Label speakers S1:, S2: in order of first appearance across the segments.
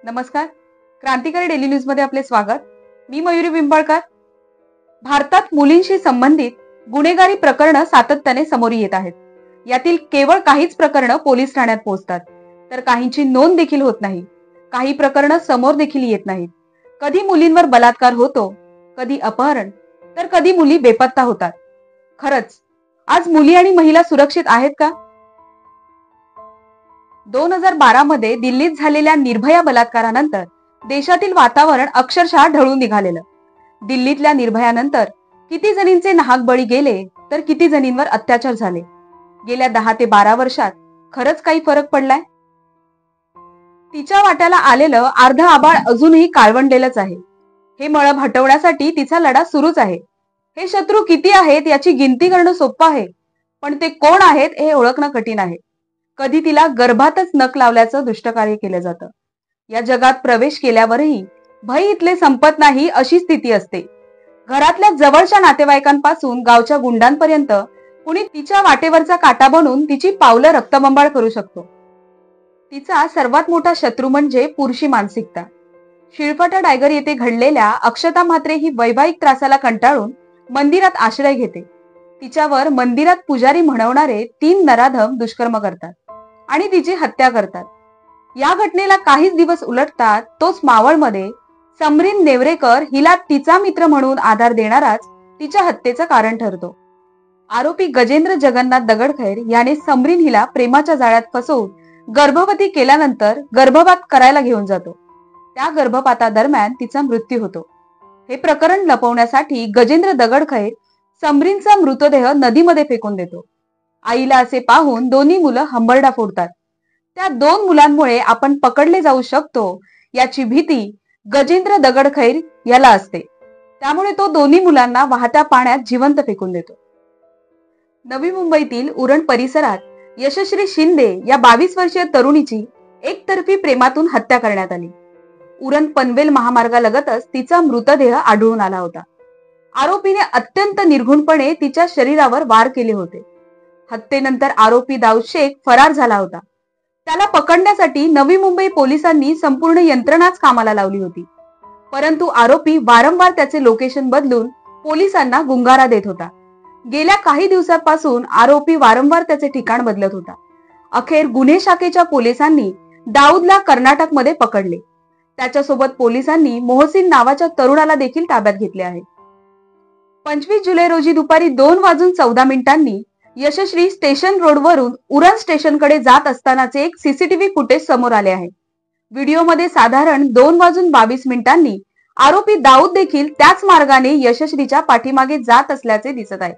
S1: नमस्कार. क्रांतिकारी daily news मध्ये आपले स्वागत. मी मयुरी पिंपळकर. भारतात मुलींशी संबंधित गुन्हेगारी प्रकरण सातत्याने समोर येत आहेत. यातील केवळ काहीच प्रकरण पोलीस ठाण्यात पोहोचतात, तर काहींची नोंद देखील होत नाही. काही प्रकरण समोर देखील येत नाहीत. कधी मुलींवर बलात्कार होतो, कधी अपहरण, तर कधी मुली बेपत्ता होतात. खरंच आज मुली आणि महिला सुरक्षित आहेत का? 2012 मध्ये दिल्लीत झालेल्या निर्भया बलात्कारानंतर देशातील वातावरण अक्षरशः ढळून निघालेलं. दिल्लीतल्या निर्भयानंतर किती जणींचे नाहक बळी गेले, तर किती जणींवर अत्याचार झाले. गेल्या 10 ते 12 वर्षात खरंच काही फरक पडलाय? तिच्या वाट्याला आलेलं अर्ध आभाळ अजूनही काळवंडलेलंच आहे. हे मळभ हटवण्यासाठी तिचा लढा सुरूच आहे. हे शत्रू किती आहेत याची गिनती करणं सोपं आहे, पण ते कोण आहेत हे ओळखणं कठीण आहे. कधी तिला गर्भातच नख लावल्याचं दुष्टकार्य केलं जातं. या जगात प्रवेश केल्यावरही भय इथले संपत नाही अशी स्थिती असते. घरातल्या जवळच्या नातेवाईकांपासून गावच्या गुंडांपर्यंत कुणी तिच्या वाटेवरचा काटा बनून तिची पावलं रक्तबंबाळ करू शकतो. तिचा सर्वात मोठा शत्रू म्हणजे पुरुषी मानसिकता. शिळफाटा डायगर येथे घडलेल्या अक्षता म्हात्रे ही वैवाहिक त्रासाला कंटाळून मंदिरात आश्रय घेते. तिच्यावर मंदिरात पुजारी म्हणवणारे 3 नराधम दुष्कर्म करतात आणि तिची हत्या करतात. या घटनेला काहीच दिवस उलटतात तोच मावळमध्ये समरीन नेवरेकर हिला तिचा मित्र म्हणून आधार देणाराच तिच्या हत्येचं कारण ठरतो. आरोपी गजेंद्र जगन्नाथ दगडखैर याने समरीन हिला प्रेमाच्या जाळ्यात फसवून गर्भवती केल्यानंतर गर्भपात करायला घेऊन जातो. त्या गर्भपातादरम्यान तिचा मृत्यू होतो. हे प्रकरण लपवण्यासाठी गजेंद्र दगडखैर समरीनचा मृतदेह नदीमध्ये फेकून देतो. आईला असे पाहून दोन्ही मुलं हंबरडा फोडतात. त्या 2 मुलांमुळे आपण पकडले जाऊ शकतो याची भीती गजेंद्र दगडखैर याला असते. त्यामुळे तो दोन्ही मुलांना वाहत्या पाण्यात जिवंत फेकून देतो. नवी मुंबईतील उरण परिसरात यशश्री शिंदे या 22 वर्षीय तरुणीची एकतर्फी प्रेमातून हत्या करण्यात आली. उरण पनवेल महामार्गालगतच तिचा मृतदेह आढळून आला होता. आरोपीने अत्यंत निर्घृणपणे तिच्या शरीरावर वार केले होते. हत्येनंतर आरोपी दाऊद शेख फरार झाला होता. त्याला पकडण्यासाठी नवी मुंबई पोलिसांनी संपूर्ण यंत्रणाच कामाला लावली होती. परंतु आरोपी वारंवार त्याचे लोकेशन बदलून पोलिसांना गुंगारा देत होता. गेल्या काही दिवसांपासून आरोपी वारंवार त्याचे ठिकाण बदलत होता. अखेर गुन्हे शाखेच्या पोलिसांनी दाऊदला कर्नाटकमध्ये पकडले. त्याच्यासोबत पोलिसांनी मोहसिन नावाच्या तरुणाला देखील ताब्यात घेतले आहे. 25 जुलै रोजी दुपारी 2:14 यशश्री स्टेशन रोडवरून उरण स्टेशनकडे जात असतानाचे एक सीसीटीव्ही फुटेज समोर आले आहे. व्हिडिओमध्ये साधारण 2:22 आरोपी दाऊद देखील त्याच मार्गाने यशश्रीच्या पाठीमागे जात असल्याचे दिसत आहे.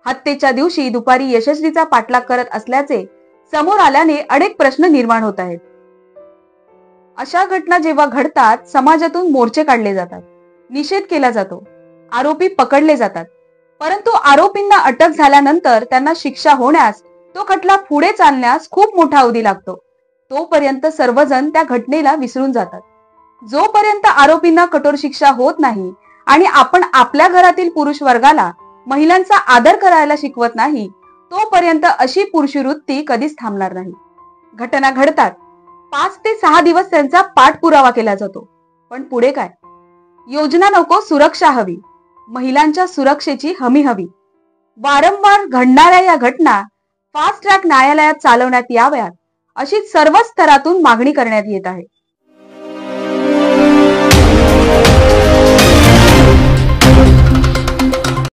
S1: हत्येच्या दिवशी दुपारी यशश्रीचा पाठलाग करत असल्याचे समोर आल्याने अनेक प्रश्न निर्माण होत आहेत. अशा घटना जेव्हा घडतात समाजातून मोर्चे काढले जातात, निषेध केला जातो, आरोपी पकडले जातात. परंतु आरोपींना अटक झाल्यानंतर त्यांना शिक्षा होण्यास, तो खटला पुढे चालण्यास खूप मोठा अवधी लागतो. तोपर्यंत सर्वजण त्या घटनेला विसरून जातात. जोपर्यंत आरोपींना कठोर शिक्षा होत नाही आणि आपण आपल्या घरातील पुरुष वर्गाला महिलांचा आदर करायला शिकवत नाही, तोपर्यंत अशी पुरुषवृत्ती कधीच थांबणार नाही. घटना घडतात, 5 ते 6 दिवस त्यांचा पाठपुरावा केला जातो. पण पुढे काय? योजना नको, सुरक्षा हवी. महिलांच्या सुरक्षेची हमी हवी. वारंवार घडणाऱ्या या घटना फास्ट ट्रॅक न्यायालयात चालवण्यात याव्यात अशी सर्व स्तरातून मागणी करण्यात येत आहे.